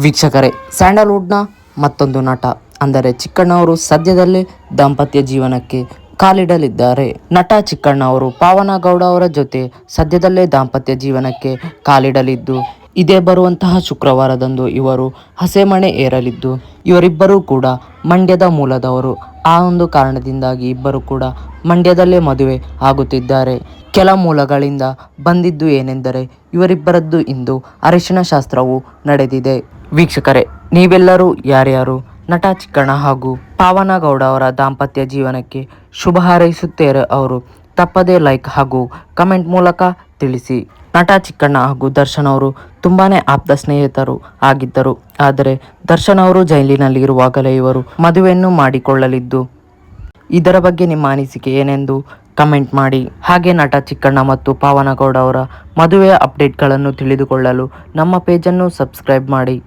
ವೀಕ್ಷಕರೇ, ಸ್ಯಾಂಡಲ್ವುಡ್ನ ಮತ್ತೊಂದು ನಟ ಅಂದರೆ ಚಿಕ್ಕಣ್ಣ ಅವರು ಸದ್ಯದಲ್ಲೇ ದಾಂಪತ್ಯ ಜೀವನಕ್ಕೆ ಕಾಲಿಡಲಿದ್ದಾರೆ. ನಟ ಚಿಕ್ಕಣ್ಣ ಅವರು ಪಾವನ ಗೌಡ ಅವರ ಜೊತೆ ಸದ್ಯದಲ್ಲೇ ದಾಂಪತ್ಯ ಜೀವನಕ್ಕೆ ಕಾಲಿಡಲಿದ್ದು, ಇದೇ ಬರುವಂತಹ ಶುಕ್ರವಾರದಂದು ಇವರು ಹಸೆಮಣೆ ಏರಲಿದ್ದು, ಇವರಿಬ್ಬರೂ ಕೂಡ ಮಂಡ್ಯದ ಮೂಲದವರು. ಆ ಒಂದು ಕಾರಣದಿಂದಾಗಿ ಇಬ್ಬರು ಕೂಡ ಮಂಡ್ಯದಲ್ಲೇ ಮದುವೆ ಆಗುತ್ತಿದ್ದಾರೆ. ಕೆಲ ಮೂಲಗಳಿಂದ ಬಂದಿದ್ದು ಏನೆಂದರೆ, ಇವರಿಬ್ಬರದ್ದು ಇಂದು ಅರಿಶಿನ ಶಾಸ್ತ್ರವು ನಡೆದಿದೆ. ವೀಕ್ಷಕರೇ, ನೀವೆಲ್ಲರೂ ಯಾರ್ಯಾರು ನಟ ಚಿಕ್ಕಣ್ಣ ಹಾಗೂ ಪಾವನ ಗೌಡ ಅವರ ದಾಂಪತ್ಯ ಜೀವನಕ್ಕೆ ಶುಭ ಹಾರೈಸುತ್ತಾರೆ ಅವರು ತಪ್ಪದೇ ಲೈಕ್ ಹಾಗೂ ಕಮೆಂಟ್ ಮೂಲಕ ತಿಳಿಸಿ. ನಟ ಚಿಕ್ಕಣ್ಣ ಹಾಗೂ ದರ್ಶನ್ ಅವರು ತುಂಬಾನೇ ಆಪ್ತ ಸ್ನೇಹಿತರು ಆಗಿದ್ದರು. ಆದರೆ ದರ್ಶನ್ ಅವರು ಜೈಲಿನಲ್ಲಿ ಇರುವಾಗಲೇ ಇವರು ಮದುವೆಯನ್ನು ಮಾಡಿಕೊಳ್ಳಲಿದ್ದು, ಇದರ ಬಗ್ಗೆ ನಿಮ್ಮ ಅನಿಸಿಕೆ ಏನೆಂದು ಕಮೆಂಟ್ ಮಾಡಿ. ಹಾಗೆ ನಟ ಚಿಕ್ಕಣ್ಣ ಮತ್ತು ಪಾವನ ಗೌಡ ಅವರ ಮದುವೆಯ ಅಪ್ಡೇಟ್ಗಳನ್ನು ತಿಳಿದುಕೊಳ್ಳಲು ನಮ್ಮ ಪೇಜನ್ನು ಸಬ್ಸ್ಕ್ರೈಬ್ ಮಾಡಿ.